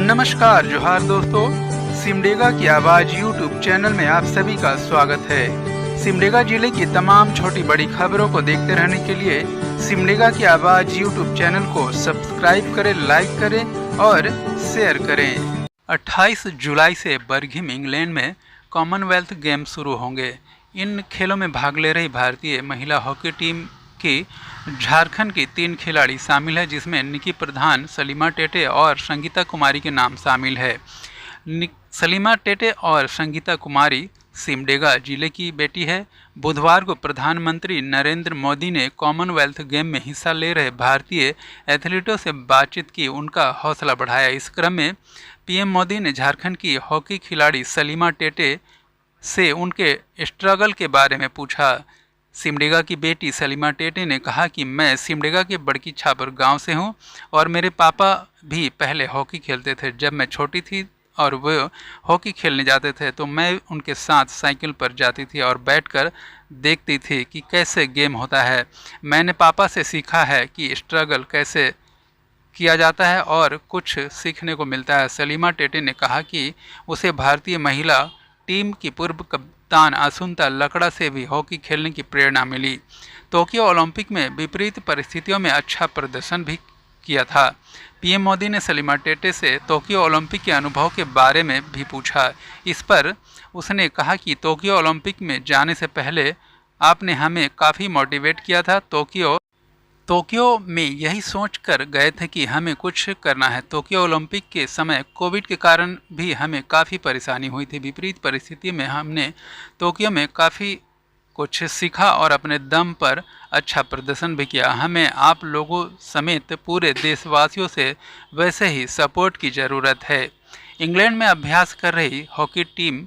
नमस्कार जोहार दोस्तों, सिमडेगा की आवाज़ यूट्यूब चैनल में आप सभी का स्वागत है। सिमडेगा जिले की तमाम छोटी बड़ी खबरों को देखते रहने के लिए सिमडेगा की आवाज़ यूट्यूब चैनल को सब्सक्राइब करें, लाइक करें और शेयर करें। 28 जुलाई से बर्मिंघम इंग्लैंड में कॉमनवेल्थ गेम शुरू होंगे। इन खेलों में भाग ले रही भारतीय महिला हॉकी टीम की झारखंड की 3 खिलाड़ी शामिल है, जिसमें निकी प्रधान, सलीमा टेटे और संगीता कुमारी के नाम शामिल है। सलीमा टेटे और संगीता कुमारी सिमडेगा जिले की बेटी है। बुधवार को प्रधानमंत्री नरेंद्र मोदी ने कॉमनवेल्थ गेम में हिस्सा ले रहे भारतीय एथलीटों से बातचीत की, उनका हौसला बढ़ाया। इस क्रम में पीएम मोदी ने झारखंड की हॉकी खिलाड़ी सलीमा टेटे से उनके स्ट्रगल के बारे में पूछा। सिमडेगा की बेटी सलीमा टेटे ने कहा कि मैं सिमडेगा के बड़की छापर गांव से हूं और मेरे पापा भी पहले हॉकी खेलते थे। जब मैं छोटी थी और वो हॉकी खेलने जाते थे तो मैं उनके साथ साइकिल पर जाती थी और बैठकर देखती थी कि कैसे गेम होता है। मैंने पापा से सीखा है कि स्ट्रगल कैसे किया जाता है और कुछ सीखने को मिलता है। सलीमा टेटे ने कहा कि उसे भारतीय महिला टीम की पूर्व कप्तान असुंता लकड़ा से भी हॉकी खेलने की प्रेरणा मिली। टोक्यो ओलंपिक में विपरीत परिस्थितियों में अच्छा प्रदर्शन भी किया था। पीएम मोदी ने सलीमा टेटे से टोक्यो ओलंपिक के अनुभव के बारे में भी पूछा। इस पर उसने कहा कि टोक्यो ओलंपिक में जाने से पहले आपने हमें काफ़ी मोटिवेट किया था। टोक्यो में यही सोच कर गए थे कि हमें कुछ करना है। टोक्यो ओलंपिक के समय कोविड के कारण भी हमें काफ़ी परेशानी हुई थी। विपरीत परिस्थिति में हमने टोक्यो में काफ़ी कुछ सीखा और अपने दम पर अच्छा प्रदर्शन भी किया। हमें आप लोगों समेत पूरे देशवासियों से वैसे ही सपोर्ट की ज़रूरत है। इंग्लैंड में अभ्यास कर रही हॉकी टीम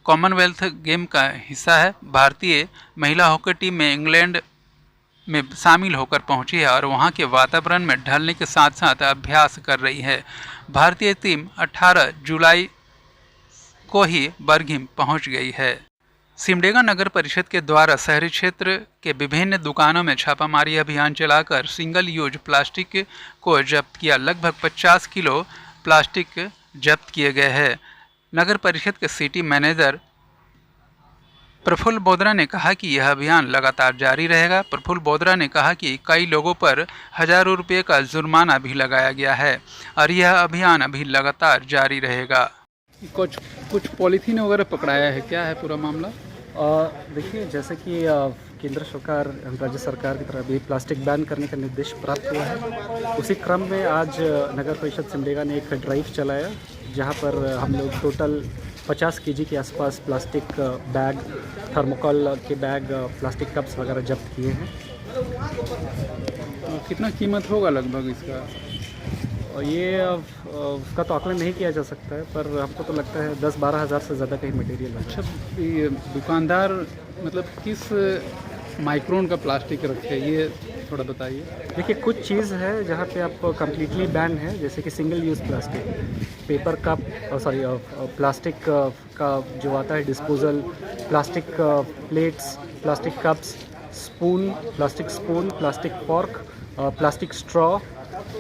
कॉमनवेल्थ गेम का हिस्सा है। भारतीय महिला हॉकी टीम में इंग्लैंड में शामिल होकर पहुंची है और वहां के वातावरण में ढलने के साथ साथ अभ्यास कर रही है। भारतीय टीम 18 जुलाई को ही बर्मिंघम पहुंच गई है। सिमडेगा नगर परिषद के द्वारा शहरी क्षेत्र के विभिन्न दुकानों में छापामारी अभियान चलाकर सिंगल यूज प्लास्टिक को जब्त किया। लगभग 50 किलो प्लास्टिक जब्त किए गए हैं। नगर परिषद के सिटी मैनेजर प्रफुल्ल बोदरा ने कहा कि यह अभियान लगातार जारी रहेगा। प्रफुल्ल बोदरा ने कहा कि कई लोगों पर हजारों रुपये का जुर्माना भी लगाया गया है और यह अभियान अभी लगातार जारी रहेगा। कुछ पॉलीथीन वगैरह पकड़ाया है, क्या है पूरा मामला? देखिए, जैसे कि केंद्र सरकार, राज्य सरकार की तरफ भी प्लास्टिक बैन करने का निर्देश प्राप्त हुआ है। उसी क्रम में आज नगर परिषद सिमडेगा ने एक ड्राइव चलाया, जहां पर हम लोग टोटल 50 केजी के आसपास प्लास्टिक बैग, थर्मोकोल के बैग, प्लास्टिक कप्स वगैरह जब्त किए हैं। कितना कीमत होगा लगभग इसका? और ये उसका तो आकलन नहीं किया जा सकता है, पर हमको तो लगता है 10-12 हज़ार से ज़्यादा का ही मटेरियल है। अच्छा, ये दुकानदार मतलब किस माइक्रोन का प्लास्टिक रखे, ये थोड़ा बताइए। देखिए, कुछ चीज़ है जहाँ पे आपको कम्प्लीटली बैन है, जैसे कि single use plastic, paper cup, plastic का जो आता है disposal, plastic plates, plastic cups, spoon, plastic fork, plastic straw,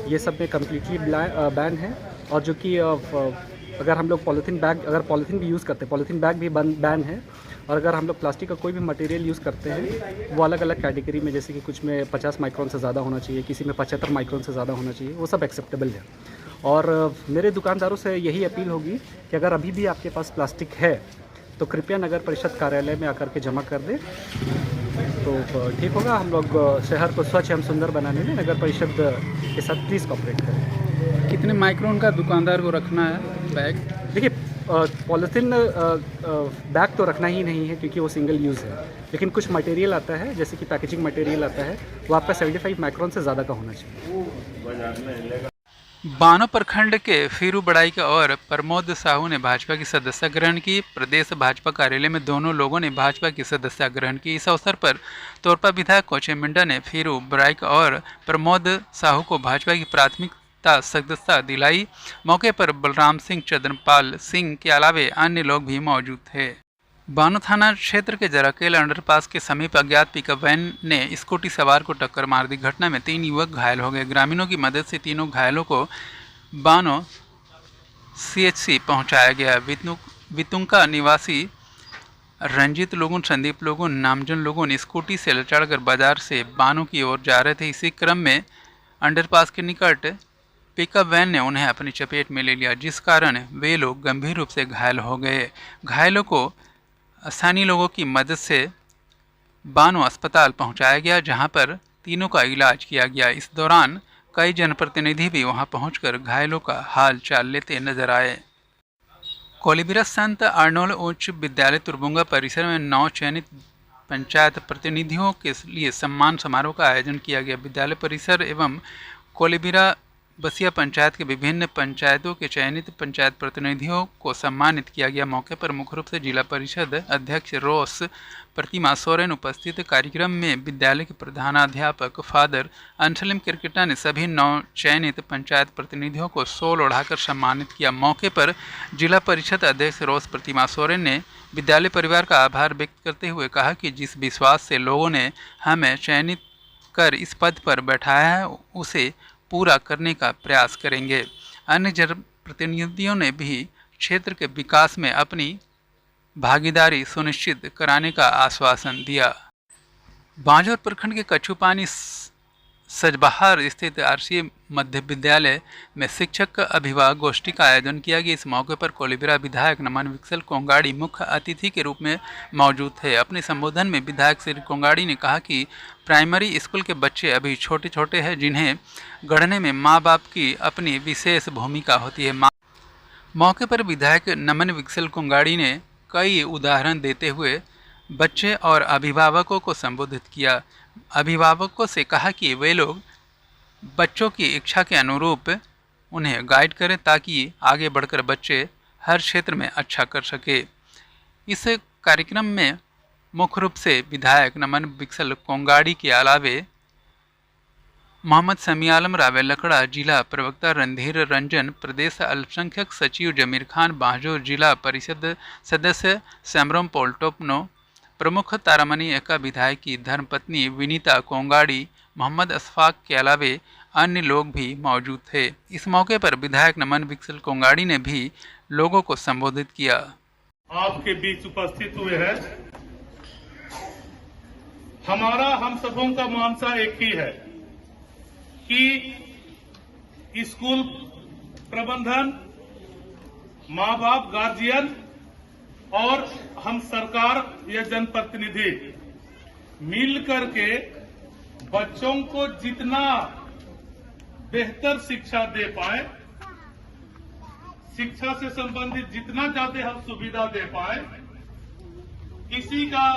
ये सब में कम्प्लीटली बैन है। और जो कि अगर हम लोग पॉलीथीन भी यूज़ करते हैं, पॉलीथीन बैग भी बैन है। और अगर हम लोग प्लास्टिक का कोई भी मटेरियल यूज़ करते हैं, वो अलग अलग कैटेगरी में, जैसे कि कुछ में 50 माइक्रोन से ज़्यादा होना चाहिए, किसी में 75 माइक्रोन से ज़्यादा होना चाहिए, वो सब एक्सेप्टेबल है। और मेरे दुकानदारों से यही अपील होगी कि अगर अभी भी आपके पास प्लास्टिक है तो कृपया नगर परिषद कार्यालय में आकर के जमा कर दें, तो ठीक होगा। हम लोग शहर को स्वच्छ एवं सुंदर बनाने में नगर परिषद के साथ प्लीज़ कॉपरेट करें। कितने माइक्रोन का दुकानदार को रखना है बैग? देखिए, पॉलीथीन बैग तो रखना ही नहीं है क्योंकि वो सिंगल यूज़ है, लेकिन कुछ मटेरियल आता है, जैसे कि पैकेजिंग मटेरियल आता है, वो आपका 75 माइक्रोन से ज़्यादा का होना चाहिए। बानो प्रखंड के फिरू बड़ाई और प्रमोद साहू ने भाजपा की सदस्यता ग्रहण की। प्रदेश भाजपा कार्यालय में दोनों लोगों ने भाजपा की सदस्यता ग्रहण की। इस अवसर पर तोरपा विधायक कोचे मिंडा ने फिरू बड़ाई और प्रमोद साहू को भाजपा की प्राथमिकता सदस्यता दिलाई। मौके पर बलराम सिंह, चंद्रपाल सिंह के अलावे अन्य लोग भी मौजूद थे। बानो थाना क्षेत्र के जराकेल अंडरपास के समीप अज्ञात पिकअप वैन ने स्कूटी सवार को टक्कर मार दी। घटना में 3 युवक घायल हो गए। ग्रामीणों की मदद से तीनों घायलों को बानो CHC पहुंचाया गया। वितुंका निवासी रंजित लोगुन, संदीप लोगुन, नामजन लोगुन स्कूटी से चढ़कर बाजार से बानों की ओर जा रहे थे। इसी क्रम में अंडरपास के निकट पिकअप वैन ने उन्हें अपनी चपेट में ले लिया, जिस कारण वे लोग गंभीर रूप से घायल हो गए। घायलों को स्थानीय लोगों की मदद से बानो अस्पताल पहुंचाया गया, जहां पर तीनों का इलाज किया गया। इस दौरान कई जनप्रतिनिधि भी वहां पहुंचकर घायलों का हाल चाल लेते नजर आए। कोलिबिरा संत अर्नोल्ड उच्च विद्यालय तुरबुंगा परिसर में 9 चयनित पंचायत प्रतिनिधियों के लिए सम्मान समारोह का आयोजन किया गया। विद्यालय परिसर एवं कोलिबिरा बसिया पंचायत के विभिन्न पंचायतों के चयनित पंचायत प्रतिनिधियों को सम्मानित किया गया। मौके पर मुख्य रूप से जिला परिषद अध्यक्ष रोस प्रतिमा सोरेन उपस्थित। कार्यक्रम में विद्यालय के प्रधानाध्यापक फादर अंशलिम क्रिकेटा ने सभी 9 चयनित पंचायत प्रतिनिधियों को शॉल ओढ़ाकर सम्मानित किया। मौके पर जिला परिषद अध्यक्ष रोस प्रतिमा सोरेन ने विद्यालय परिवार का आभार व्यक्त करते हुए कहा कि जिस विश्वास से लोगों ने हमें चयनित कर इस पद पर बैठाया है, उसे पूरा करने का प्रयास करेंगे। अन्य जनप्रतिनिधियों ने भी क्षेत्र के विकास में अपनी भागीदारी सुनिश्चित कराने का आश्वासन दिया। बांजौर प्रखंड के कछुपानी सजबहार स्थित आरसीए मध्य विद्यालय में शिक्षक अभिभावक गोष्ठी का आयोजन किया गया। इस मौके पर कोलिबिरा विधायक नमन विक्सल कोंगाड़ी मुख्य अतिथि के रूप में मौजूद थे। अपने संबोधन में विधायक श्री कोंगाड़ी ने कहा कि प्राइमरी स्कूल के बच्चे अभी छोटे छोटे हैं, जिन्हें गढ़ने में माँ बाप की अपनी विशेष भूमिका होती है। मौके पर विधायक नमन विक्सल कोंगाड़ी ने कई उदाहरण देते हुए बच्चे और अभिभावकों को संबोधित किया। अभिभावकों से कहा कि वे लोग बच्चों की इच्छा के अनुरूप उन्हें गाइड करें, ताकि आगे बढ़कर बच्चे हर क्षेत्र में अच्छा कर सके। इस कार्यक्रम में मुख्य रूप से विधायक नमन विक्सल कोंगाड़ी के अलावे मोहम्मद समी आलम, रावे लकड़ा, जिला प्रवक्ता रणधीर रंजन, प्रदेश अल्पसंख्यक सचिव जमीर खान, बांजौर जिला परिषद सदस्य सैमरोम पोल्टोपनो, प्रमुख तारामणि एका विधायक की धर्मपत्नी विनीता कोंगाड़ी, मोहम्मद अशफाक के अलावे अन्य लोग भी मौजूद थे। इस मौके पर विधायक नमन विक्सल कोंगाड़ी ने भी लोगों को संबोधित किया। आपके बीच उपस्थित हुए हैं। हमारा हम सबों का मानसा एक ही है कि स्कूल प्रबंधन, माँ बाप, गार्जियन और हम सरकार या जनप्रतिनिधि मिल करके बच्चों को जितना बेहतर शिक्षा दे पाए, शिक्षा से संबंधित जितना ज्यादा हम सुविधा दे पाए, इसी का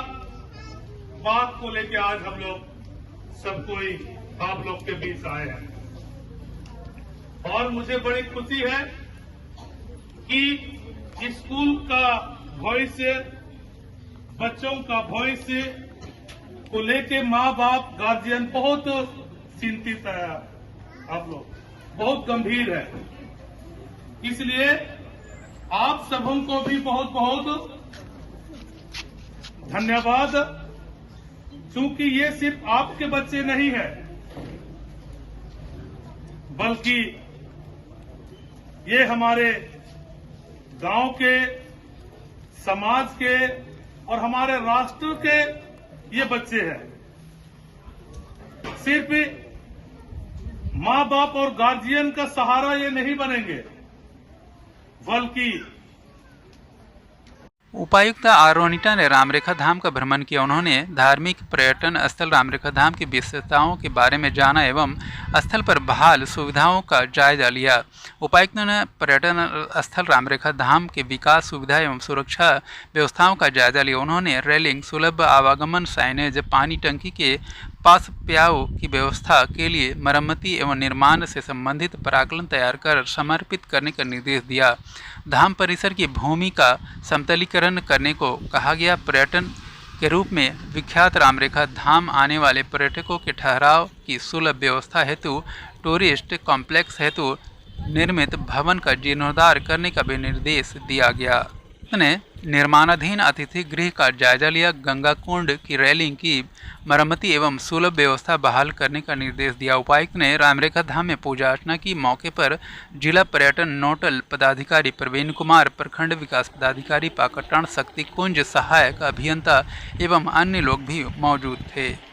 बात को लेकर आज हम लोग सब कोई आप लोग के बीच आए हैं। और मुझे बड़ी खुशी है कि स्कूल का भविष्य, बच्चों का भविष्य को लेके माँ बाप, गार्जियन बहुत चिंतित है। आप लोग बहुत गंभीर है। इसलिए आप सबों को भी बहुत बहुत धन्यवाद, क्योंकि ये सिर्फ आपके बच्चे नहीं है, बल्कि ये हमारे गांव के, समाज के और हमारे राष्ट्र के ये बच्चे हैं। सिर्फ माँ बाप और गार्जियन का सहारा ये नहीं बनेंगे, बल्कि उपायुक्त आरोनिटा ने रामरेखा धाम का भ्रमण किया। उन्होंने धार्मिक पर्यटन स्थल रामरेखा धाम की विशेषताओं के बारे में जाना एवं स्थल पर बहाल सुविधाओं का जायजा लिया। उपायुक्त ने पर्यटन स्थल रामरेखा धाम के विकास, सुविधा एवं सुरक्षा व्यवस्थाओं का जायजा लिया। उन्होंने रेलिंग, सुलभ आवागमन, साइनेज, पानी टंकी के पास प्याऊ की व्यवस्था के लिए मरम्मती एवं निर्माण से संबंधित प्राक्कलन तैयार कर समर्पित करने का निर्देश दिया। धाम परिसर की भूमि का समतलीकरण करने को कहा गया। पर्यटन के रूप में विख्यात रामरेखा धाम आने वाले पर्यटकों के ठहराव की सुलभ व्यवस्था हेतु टूरिस्ट कॉम्प्लेक्स हेतु निर्मित भवन का जीर्णोद्धार करने का भी निर्देश दिया गया। ने निर्माणाधीन अतिथि गृह का जायजा लिया, गंगा कुंड की रेलिंग की मरम्मती एवं सुलभ व्यवस्था बहाल करने का निर्देश दिया। उपायुक्त ने रामरेखा धाम में पूजा अर्चना की। मौके पर जिला पर्यटन नोडल पदाधिकारी प्रवीण कुमार, प्रखंड विकास पदाधिकारी पाकटाण, शक्ति कुंज सहायक अभियंता एवं अन्य लोग भी मौजूद थे।